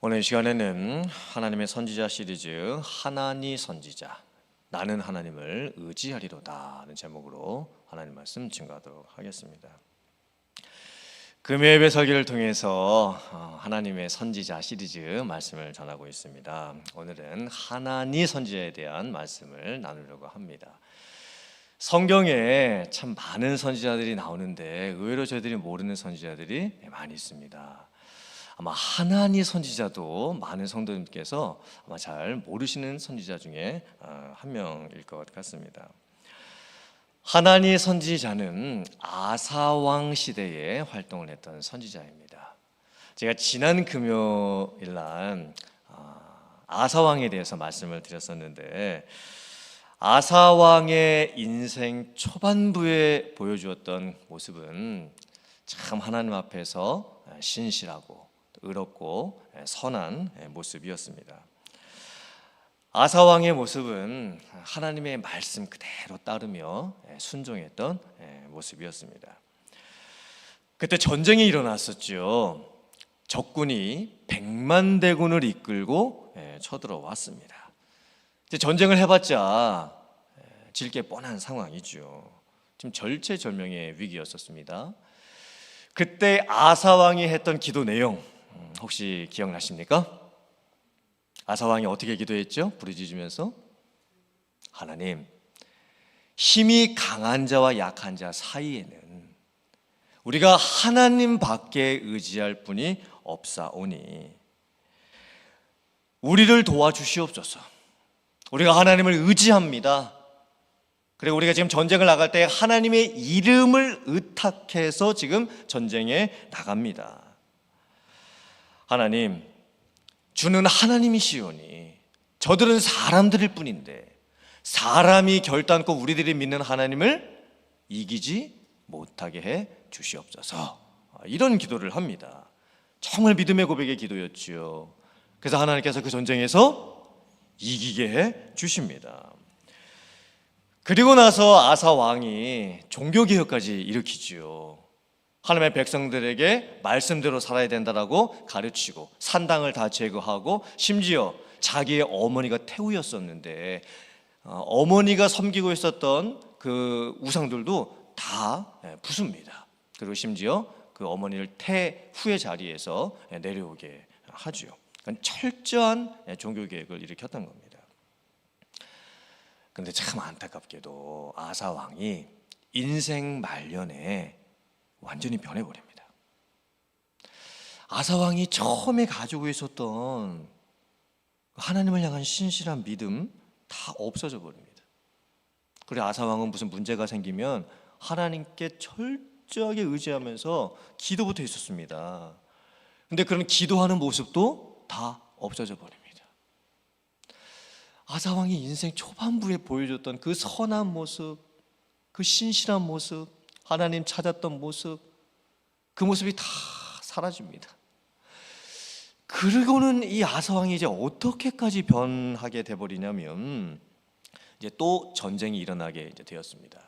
오늘 이 시간에는 하나님의 선지자 시리즈 하나니 선지자, 나는 하나님을 의지하리로다 하는 제목으로 하나님 말씀 증거하도록 하겠습니다. 금요 예배 설교를 통해서 하나님의 선지자 시리즈 말씀을 전하고 있습니다. 오늘은 하나니 선지자에 대한 말씀을 나누려고 합니다. 성경에 참 많은 선지자들이 나오는데 의외로 저희들이 모르는 선지자들이 많이 있습니다. 아마 하나니 선지자도 많은 성도님께서 아마 잘 모르시는 선지자 중에 한 명일 것 같습니다. 하나니 선지자는 아사왕 시대에 활동을 했던 선지자입니다. 제가 지난 금요일 날 아사왕에 대해서 말씀을 드렸었는데, 아사왕의 인생 초반부에 보여주었던 모습은 참 하나님 앞에서 신실하고 의롭고 선한 모습이었습니다. 아사왕의 모습은 하나님의 말씀 그대로 따르며 순종했던 모습이었습니다. 그때 전쟁이 일어났었죠. 적군이 100만 대군을 이끌고 쳐들어왔습니다. 전쟁을 해봤자 질 게 뻔한 상황이죠. 지금 절체절명의 위기였었습니다. 그때 아사왕이 했던 기도 내용 혹시 기억나십니까? 아사왕이 어떻게 기도했죠? 부르짖으면서 하나님, 힘이 강한 자와 약한 자 사이에는 우리가 하나님밖에 의지할 분이 없사오니 우리를 도와주시옵소서. 우리가 하나님을 의지합니다. 그리고 우리가 지금 전쟁을 나갈 때 하나님의 이름을 의탁해서 지금 전쟁에 나갑니다. 하나님, 주는 하나님이시오니 저들은 사람들일 뿐인데 사람이 결단코 우리들이 믿는 하나님을 이기지 못하게 해 주시옵소서. 이런 기도를 합니다. 정말 믿음의 고백의 기도였지요. 그래서 하나님께서 그 전쟁에서 이기게 해 주십니다. 그리고 나서 아사 왕이 종교개혁까지 일으키지요. 하나님의 백성들에게 말씀대로 살아야 된다라고 가르치고 산당을 다 제거하고 심지어 자기의 어머니가 태우였었는데 어머니가 섬기고 있었던 그 우상들도 다 부숩니다. 그리고 심지어 그 어머니를 태후의 자리에서 내려오게 하죠. 그러니까 철저한 종교개혁을 일으켰던 겁니다. 그런데 참 안타깝게도 아사 왕이 인생 말년에 완전히 변해버립니다. 아사 왕이 처음에 가지고 있었던 하나님을 향한 신실한 믿음 다 없어져 버립니다. 그리고 아사 왕은 무슨 문제가 생기면 하나님께 철저하게 의지하면서 기도부터 했었습니다. 그런데 그런 기도하는 모습도 다 없어져 버립니다. 아사 왕이 인생 초반부에 보여줬던 그 선한 모습, 그 신실한 모습, 하나님 찾았던 모습, 그 모습이 다 사라집니다. 그리고는 이 아사 왕이 이제 어떻게까지 변하게 돼버리냐면 이제 또 전쟁이 일어나게 이제 되었습니다.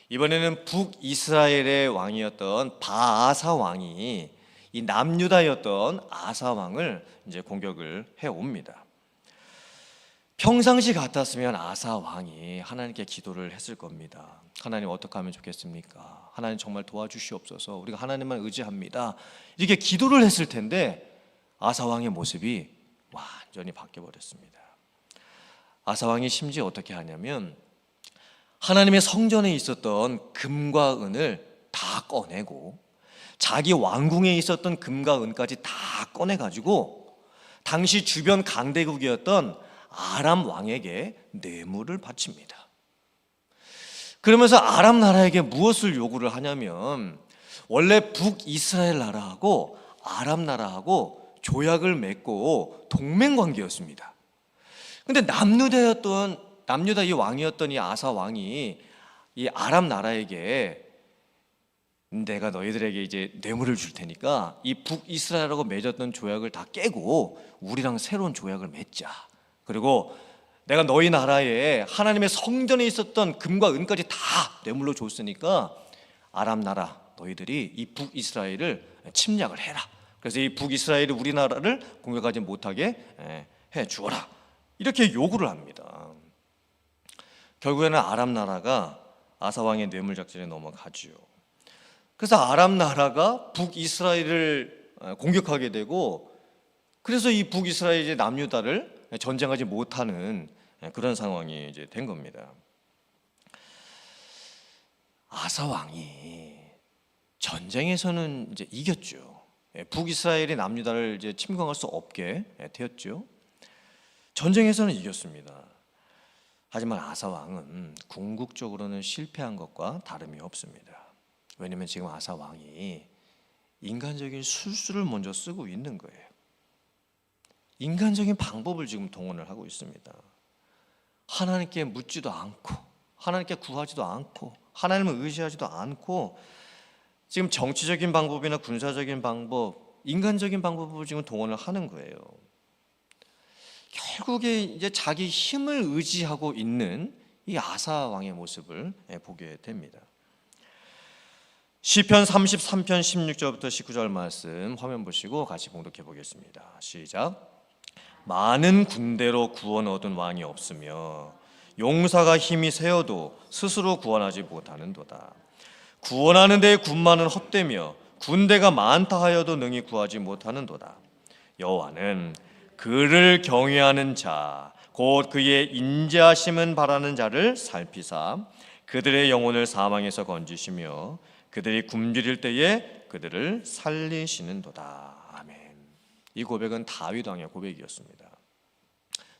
이번에는 북이스라엘의 왕이었던 바아사 왕이 이 남유다였던 아사 왕을 이제 공격을 해 옵니다. 평상시 같았으면 아사 왕이 하나님께 기도를 했을 겁니다. 하나님 어떻게 하면 좋겠습니까? 하나님 정말 도와주시옵소서. 우리가 하나님만 의지합니다. 이렇게 기도를 했을 텐데 아사 왕의 모습이 완전히 바뀌어 버렸습니다. 아사 왕이 심지어 어떻게 하냐면 하나님의 성전에 있었던 금과 은을 다 꺼내고 자기 왕궁에 있었던 금과 은까지 다 꺼내가지고 당시 주변 강대국이었던 아람 왕에게 뇌물을 바칩니다. 그러면서 아람 나라에게 무엇을 요구를 하냐면 원래 북이스라엘 나라하고 아람 나라하고 조약을 맺고 동맹 관계였습니다. 근데 남유다 이 왕이었던 이 아사 왕이 이 아람 나라에게 내가 너희들에게 이제 뇌물을 줄 테니까 이 북이스라엘하고 맺었던 조약을 다 깨고 우리랑 새로운 조약을 맺자. 그리고 내가 너희 나라에 하나님의 성전에 있었던 금과 은까지 다 뇌물로 줬으니까 아람 나라 너희들이 이 북이스라엘을 침략을 해라. 그래서 이 북이스라엘이 우리나라를 공격하지 못하게 해 주어라, 이렇게 요구를 합니다. 결국에는 아람 나라가 아사 왕의 뇌물 작전에 넘어가지요. 그래서 아람 나라가 북이스라엘을 공격하게 되고, 그래서 이 북이스라엘의 남유다를 전쟁하지 못하는 그런 상황이 이제 된 겁니다. 아사 왕이 전쟁에서는 이제 이겼죠. 북이스라엘이 남유다를 이제 침공할 수 없게 되었죠. 전쟁에서는 이겼습니다. 하지만 아사 왕은 궁극적으로는 실패한 것과 다름이 없습니다. 왜냐하면 지금 아사 왕이 인간적인 술수를 먼저 쓰고 있는 거예요. 인간적인 방법을 지금 동원을 하고 있습니다. 하나님께 묻지도 않고, 하나님께 구하지도 않고, 하나님을 의지하지도 않고, 지금 정치적인 방법이나 군사적인 방법, 인간적인 방법을 지금 동원을 하는 거예요. 결국에 이제 자기 힘을 의지하고 있는 이 아사 왕의 모습을 보게 됩니다. 시편 33편 16절부터 19절 말씀 화면 보시고 같이 봉독해 보겠습니다. 시작. 많은 군대로 구원 얻은 왕이 없으며 용사가 힘이 세어도 스스로 구원하지 못하는도다. 구원하는 데에 군마는 헛되며 군대가 많다 하여도 능히 구하지 못하는도다. 여호와는 그를 경외하는 자, 곧 그의 인자하심은 바라는 자를 살피사 그들의 영혼을 사망에서 건지시며 그들이 굶주릴 때에 그들을 살리시는도다. 아멘. 이 고백은 다윗 왕의 고백이었습니다.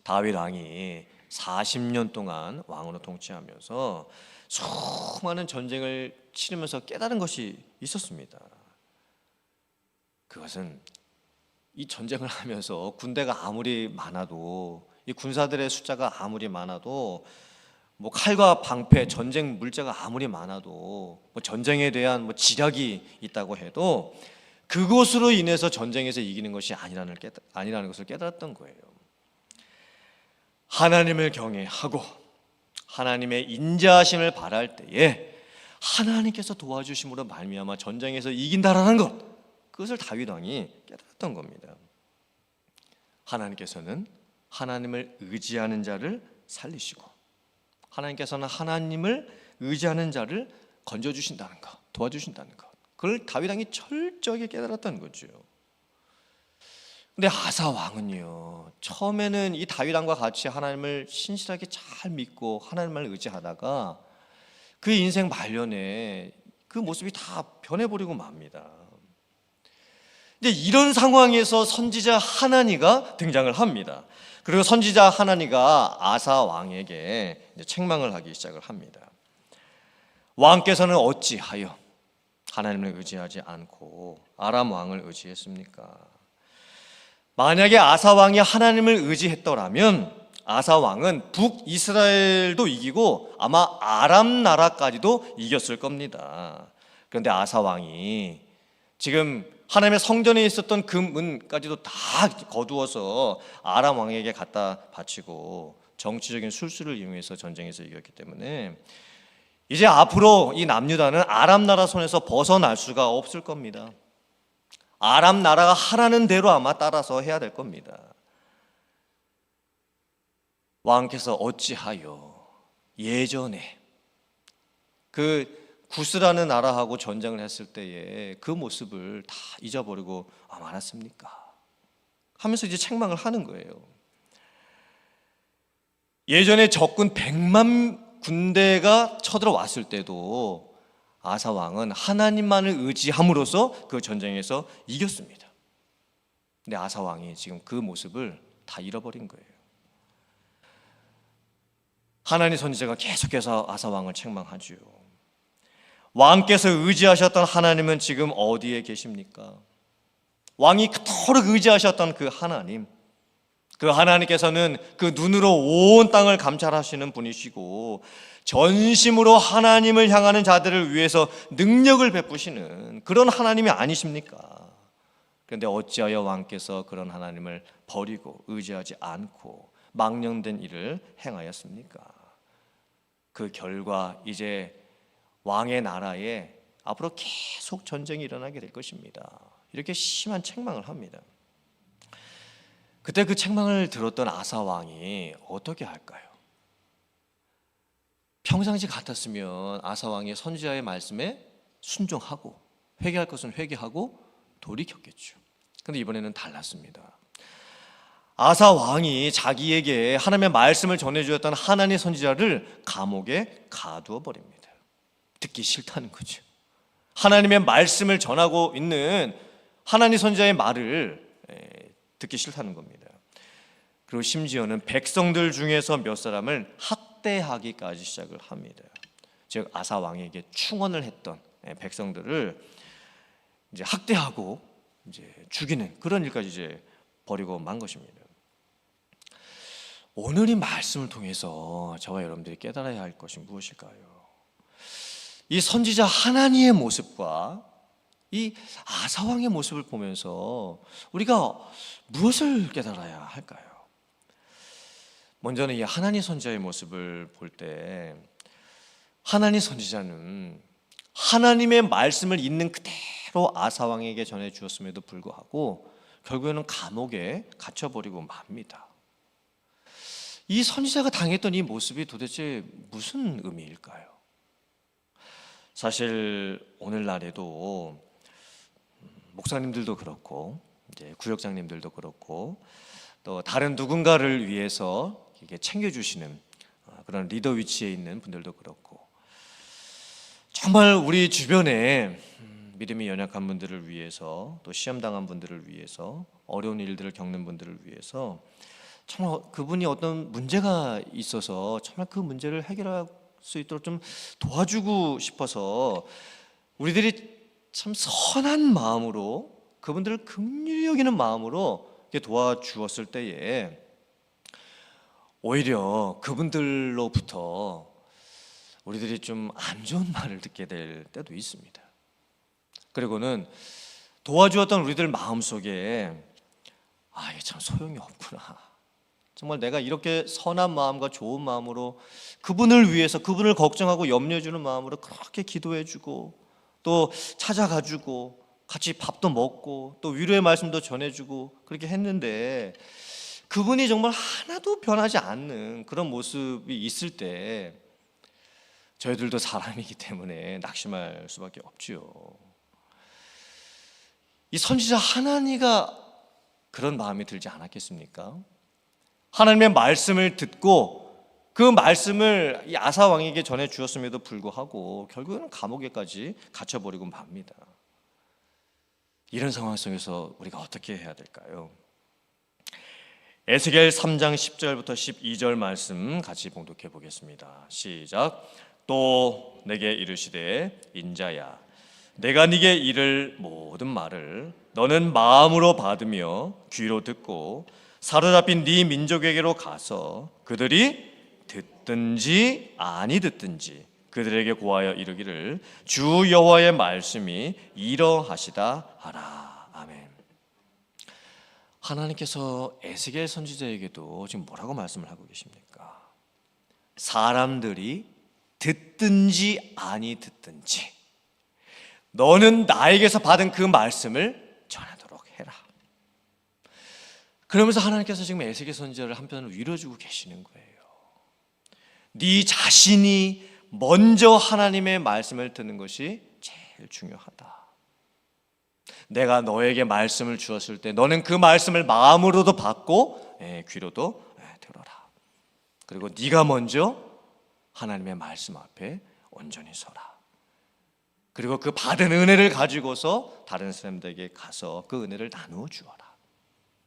다윗 왕이 40년 동안 왕으로 통치하면서 수많은 전쟁을 치르면서 깨달은 것이 있었습니다. 그것은 이 전쟁을 하면서 군대가 아무리 많아도, 이 군사들의 숫자가 아무리 많아도, 뭐 칼과 방패, 전쟁 물자가 아무리 많아도, 뭐 전쟁에 대한 뭐 지략이 있다고 해도 그것으로 인해서 전쟁에서 이기는 것이 아니라는 것을 깨달았던 거예요. 하나님을 경외하고 하나님의 인자하심을 바랄 때에 하나님께서 도와주심으로 말미암아 전쟁에서 이긴다라는 것, 그것을 다윗 왕이 깨달았던 겁니다. 하나님께서는 하나님을 의지하는 자를 살리시고, 하나님께서는 하나님을 의지하는 자를 건져주신다는 것, 도와주신다는 것, 그걸 다윗 왕이 철저하게 깨달았다는 거죠. 근데 아사 왕은요, 처음에는 이 다윗 왕과 같이 하나님을 신실하게 잘 믿고 하나님을 의지하다가 그 인생 말년에 그 모습이 다 변해버리고 맙니다. 근데 이런 상황에서 선지자 하나니가 등장을 합니다. 그리고 선지자 하나니가 아사 왕에게 책망을 하기 시작을 합니다. 왕께서는 어찌하여 하나님을 의지하지 않고 아람 왕을 의지했습니까? 만약에 아사 왕이 하나님을 의지했더라면 아사 왕은 북이스라엘도 이기고 아마 아람 나라까지도 이겼을 겁니다. 그런데 아사 왕이 지금 하나님의 성전에 있었던 금은까지도 다 거두어서 아람 왕에게 갖다 바치고 정치적인 술수를 이용해서 전쟁에서 이겼기 때문에 이제 앞으로 이 남유다는 아람 나라 손에서 벗어날 수가 없을 겁니다. 아람 나라가 하라는 대로 아마 따라서 해야 될 겁니다. 왕께서 어찌하여 예전에 그 구스라는 나라하고 전쟁을 했을 때에 그 모습을 다 잊어버리고 말았습니까? 하면서 이제 책망을 하는 거예요. 예전에 적군 100만 군대가 쳐들어왔을 때도 아사 왕은 하나님만을 의지함으로써 그 전쟁에서 이겼습니다. 근데 아사 왕이 지금 그 모습을 다 잃어버린 거예요. 하나님 선지자가 계속해서 아사 왕을 책망하죠. 왕께서 의지하셨던 하나님은 지금 어디에 계십니까? 왕이 그토록 의지하셨던 그 하나님, 그 하나님께서는 그 눈으로 온 땅을 감찰하시는 분이시고 전심으로 하나님을 향하는 자들을 위해서 능력을 베푸시는 그런 하나님이 아니십니까? 그런데 어찌하여 왕께서 그런 하나님을 버리고 의지하지 않고 망령된 일을 행하였습니까? 그 결과 이제 왕의 나라에 앞으로 계속 전쟁이 일어나게 될 것입니다. 이렇게 심한 책망을 합니다. 그때 그 책망을 들었던 아사 왕이 어떻게 할까요? 평상시 같았으면 아사 왕의 선지자의 말씀에 순종하고 회개할 것은 회개하고 돌이켰겠죠. 근데 이번에는 달랐습니다. 아사 왕이 자기에게 하나님의 말씀을 전해주었던 하나님의 선지자를 감옥에 가두어 버립니다. 듣기 싫다는 거죠. 하나님의 말씀을 전하고 있는 하나님 선지자의 말을 듣기 싫다는 겁니다. 그리고 심지어는 백성들 중에서 몇 사람을 학대하기까지 시작을 합니다. 즉 아사 왕에게 충언을 했던 백성들을 이제 학대하고 이제 죽이는 그런 일까지 이제 벌이고 만 것입니다. 오늘 이 말씀을 통해서 저와 여러분들이 깨달아야 할 것이 무엇일까요? 이 선지자 하나니의 모습과 이 아사 왕의 모습을 보면서 우리가 무엇을 깨달아야 할까요? 먼저는 이 하나니 선지자의 모습을 볼 때 하나니 선지자는 하나님의 말씀을 있는 그대로 아사 왕에게 전해 주었음에도 불구하고 결국에는 감옥에 갇혀버리고 맙니다. 이 선지자가 당했던 이 모습이 도대체 무슨 의미일까요? 사실 오늘날에도 목사님들도 그렇고 이제 구역장님들도 그렇고 또 다른 누군가를 위해서 이렇게 챙겨주시는 그런 리더 위치에 있는 분들도 그렇고 정말 우리 주변에 믿음이 연약한 분들을 위해서 또 시험당한 분들을 위해서 어려운 일들을 겪는 분들을 위해서 정말 그분이 어떤 문제가 있어서 정말 그 문제를 해결할 수 있도록 좀 도와주고 싶어서 우리들이 참 선한 마음으로 그분들을 긍휼히 여기는 마음으로 도와주었을 때에 오히려 그분들로부터 우리들이 좀 안 좋은 말을 듣게 될 때도 있습니다. 그리고는 도와주었던 우리들 마음속에 이게 참 소용이 없구나. 정말 내가 이렇게 선한 마음과 좋은 마음으로 그분을 위해서 그분을 걱정하고 염려해주는 마음으로 그렇게 기도해주고 또 찾아가주고 같이 밥도 먹고 또 위로의 말씀도 전해주고 그렇게 했는데 그분이 정말 하나도 변하지 않는 그런 모습이 있을 때 저희들도 사람이기 때문에 낙심할 수밖에 없지요. 이 선지자 하나니가 그런 마음이 들지 않았겠습니까? 하나님의 말씀을 듣고 그 말씀을 이 아사 왕에게 전해 주었음에도 불구하고 결국에는 감옥에까지 갇혀버리고 맙니다. 이런 상황 속에서 우리가 어떻게 해야 될까요? 에스겔 3장 10절부터 12절 말씀 같이 봉독해 보겠습니다. 시작. 또 내게 이르시되 인자야 내가 네게 이를 모든 말을 너는 마음으로 받으며 귀로 듣고 사로잡힌 네 민족에게로 가서 그들이 듣든지 아니 듣든지 그들에게 고하여 이르기를 주 여호와의 말씀이 이러하시다 하라. 아멘. 하나님께서 에스겔 선지자에게도 지금 뭐라고 말씀을 하고 계십니까? 사람들이 듣든지 아니 듣든지 너는 나에게서 받은 그 말씀을 전하도록 해라. 그러면서 하나님께서 지금 에스겔 선지자를 한편으로 위로주고 계시는 거예요. 네 자신이 먼저 하나님의 말씀을 듣는 것이 제일 중요하다. 내가 너에게 말씀을 주었을 때 너는 그 말씀을 마음으로도 받고 귀로도 들어라. 그리고 네가 먼저 하나님의 말씀 앞에 온전히 서라. 그리고 그 받은 은혜를 가지고서 다른 사람들에게 가서 그 은혜를 나누어 주어라.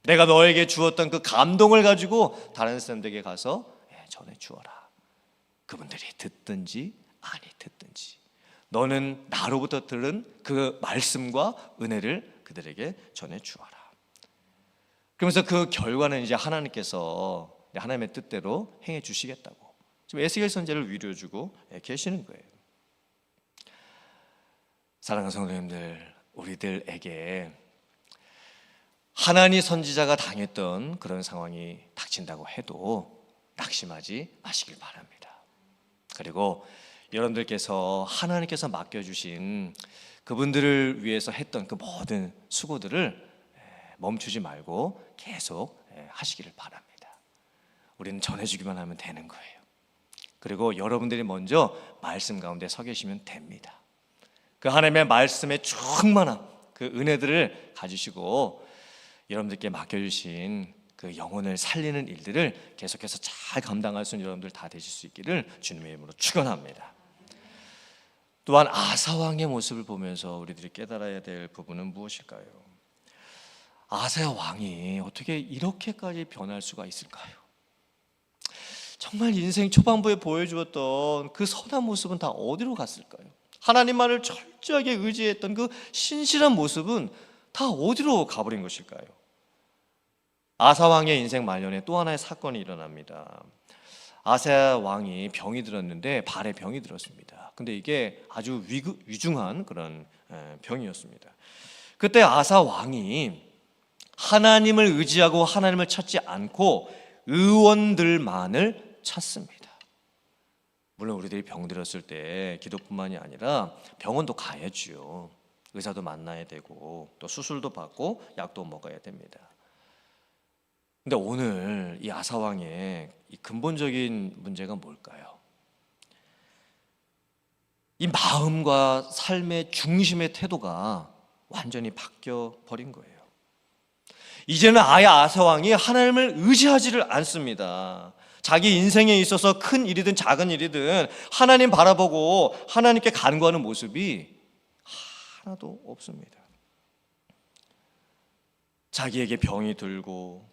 내가 너에게 주었던 그 감동을 가지고 다른 사람들에게 가서 전해 주어라. 그분들이 듣든지 아니 듣든지 너는 나로부터 들은 그 말씀과 은혜를 그들에게 전해 주어라. 그러면서 그 결과는 이제 하나님께서 하나님의 뜻대로 행해 주시겠다고 지금 에스겔 선지자를 위로해 주고 계시는 거예요. 사랑하는 성도님들, 우리들에게 하나님 선지자가 당했던 그런 상황이 닥친다고 해도 낙심하지 마시길 바랍니다. 그리고 여러분들께서 하나님께서 맡겨주신 그분들을 위해서 했던 그 모든 수고들을 멈추지 말고 계속 하시기를 바랍니다. 우리는 전해주기만 하면 되는 거예요. 그리고 여러분들이 먼저 말씀 가운데 서 계시면 됩니다. 그 하나님의 말씀에 충만한 그 은혜들을 가지시고 여러분들께 맡겨주신 그 영혼을 살리는 일들을 계속해서 잘 감당할 수 있는 여러분들 다 되실 수 있기를 주님의 이름으로 축원합니다. 또한 아사 왕의 모습을 보면서 우리들이 깨달아야 될 부분은 무엇일까요? 아사 왕이 어떻게 이렇게까지 변할 수가 있을까요? 정말 인생 초반부에 보여주었던 그 선한 모습은 다 어디로 갔을까요? 하나님만을 철저하게 의지했던 그 신실한 모습은 다 어디로 가버린 것일까요? 아사 왕의 인생 말년에 또 하나의 사건이 일어납니다. 아사 왕이 병이 들었는데 발에 병이 들었습니다. 근데 이게 아주 위중한 그런 병이었습니다. 그때 아사 왕이 하나님을 의지하고 하나님을 찾지 않고 의원들만을 찾습니다. 물론 우리들이 병 들었을 때 기도뿐만이 아니라 병원도 가야지요. 의사도 만나야 되고 또 수술도 받고 약도 먹어야 됩니다. 근데 오늘 이 아사 왕의 이 근본적인 문제가 뭘까요? 이 마음과 삶의 중심의 태도가 완전히 바뀌어 버린 거예요. 이제는 아예 아사 왕이 하나님을 의지하지를 않습니다. 자기 인생에 있어서 큰 일이든 작은 일이든 하나님 바라보고 하나님께 간구하는 모습이 하나도 없습니다. 자기에게 병이 들고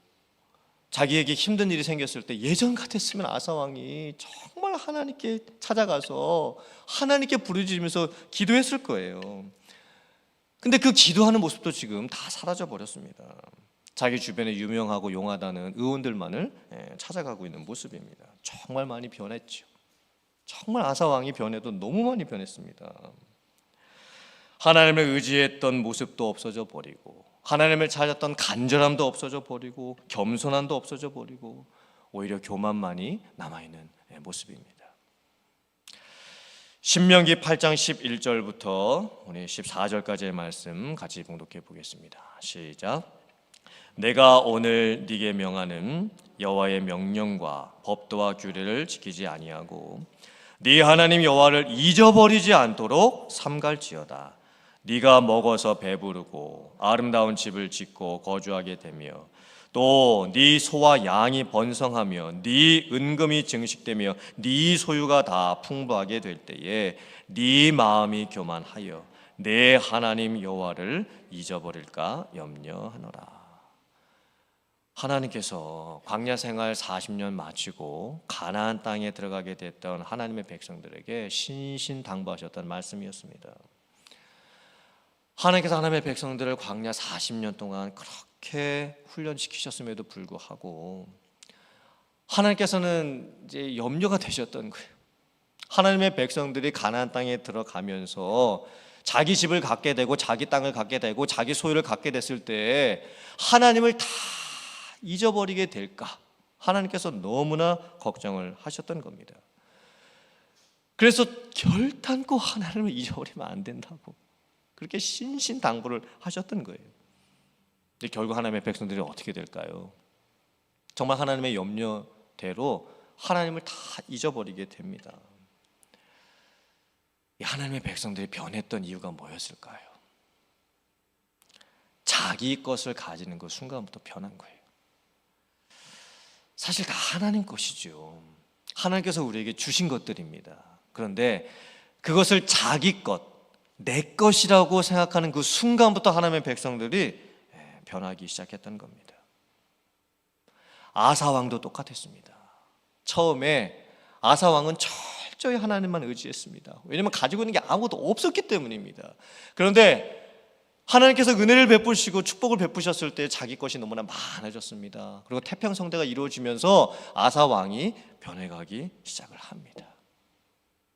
자기에게 힘든 일이 생겼을 때 예전 같았으면 아사 왕이 정말 하나님께 찾아가서 하나님께 부르짖으면서 기도했을 거예요. 근데 그 기도하는 모습도 지금 다 사라져 버렸습니다. 자기 주변에 유명하고 용하다는 의원들만을 찾아가고 있는 모습입니다. 정말 많이 변했죠. 정말 아사 왕이 변해도 너무 많이 변했습니다. 하나님을 의지했던 모습도 없어져 버리고 하나님을 찾았던 간절함도 없어져 버리고 겸손함도 없어져 버리고 오히려 교만만이 남아있는 모습입니다. 신명기 8장 11절부터 우리 14절까지의 말씀 같이 봉독해 보겠습니다. 시작. 내가 오늘 네게 명하는 여호와의 명령과 법도와 규례를 지키지 아니하고 네 하나님 여호와를 잊어버리지 않도록 삼갈지어다. 네가 먹어서 배부르고 아름다운 집을 짓고 거주하게 되며 또 네 소와 양이 번성하며 네 은금이 증식되며 네 소유가 다 풍부하게 될 때에 네 마음이 교만하여 내 하나님 여호와를 잊어버릴까 염려하노라. 하나님께서 광야 생활 40년 마치고 가나안 땅에 들어가게 됐던 하나님의 백성들에게 신신당부하셨던 말씀이었습니다. 하나님께서 하나님의 백성들을 광야 40년 동안 그렇게 훈련시키셨음에도 불구하고 하나님께서는 이제 염려가 되셨던 거예요. 하나님의 백성들이 가나안 땅에 들어가면서 자기 집을 갖게 되고 자기 땅을 갖게 되고 자기 소유를 갖게 됐을 때 하나님을 다 잊어버리게 될까? 하나님께서 너무나 걱정을 하셨던 겁니다. 그래서 결단코 하나님을 잊어버리면 안 된다고 그렇게 신신당부를 하셨던 거예요. 근데 결국 하나님의 백성들이 어떻게 될까요? 정말 하나님의 염려대로 하나님을 다 잊어버리게 됩니다. 이 하나님의 백성들이 변했던 이유가 뭐였을까요? 자기 것을 가지는 그 순간부터 변한 거예요. 사실 다 하나님 것이죠. 하나님께서 우리에게 주신 것들입니다. 그런데 그것을 자기 것, 내 것이라고 생각하는 그 순간부터 하나님의 백성들이 변하기 시작했던 겁니다. 아사 왕도 똑같았습니다. 처음에 아사 왕은 철저히 하나님만 의지했습니다. 왜냐하면 가지고 있는 게 아무것도 없었기 때문입니다. 그런데 하나님께서 은혜를 베푸시고 축복을 베푸셨을 때 자기 것이 너무나 많아졌습니다. 그리고 태평성대가 이루어지면서 아사 왕이 변해가기 시작을 합니다.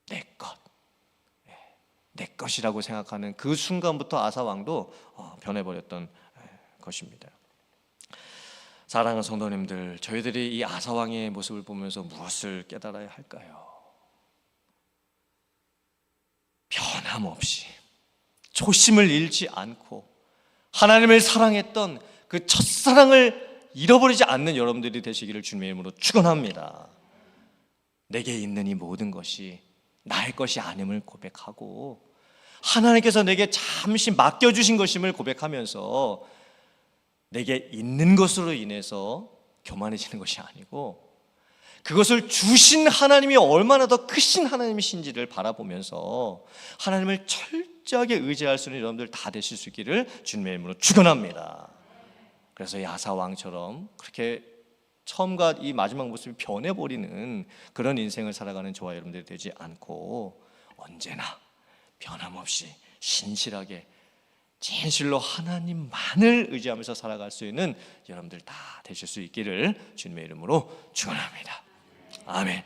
내 것, 내 것이라고 생각하는 그 순간부터 아사 왕도 변해버렸던 것입니다. 사랑하는 성도님들, 저희들이 이 아사 왕의 모습을 보면서 무엇을 깨달아야 할까요? 변함없이 초심을 잃지 않고 하나님을 사랑했던 그 첫사랑을 잃어버리지 않는 여러분들이 되시기를 주님의 이름으로 축원합니다. 내게 있는 이 모든 것이 나의 것이 아님을 고백하고 하나님께서 내게 잠시 맡겨주신 것임을 고백하면서 내게 있는 것으로 인해서 교만해지는 것이 아니고 그것을 주신 하나님이 얼마나 더 크신 하나님이신지를 바라보면서 하나님을 철저하게 의지할 수 있는 여러분들 다 되실 수 있기를 주님의 이름으로 축원합니다. 그래서 이 아사 왕처럼 그렇게 처음과 이 마지막 모습이 변해버리는 그런 인생을 살아가는 저와 여러분들이 되지 않고 언제나 변함없이 신실하게 진실로 하나님만을 의지하면서 살아갈 수 있는 여러분들 다 되실 수 있기를 주님의 이름으로 축원합니다. 아멘.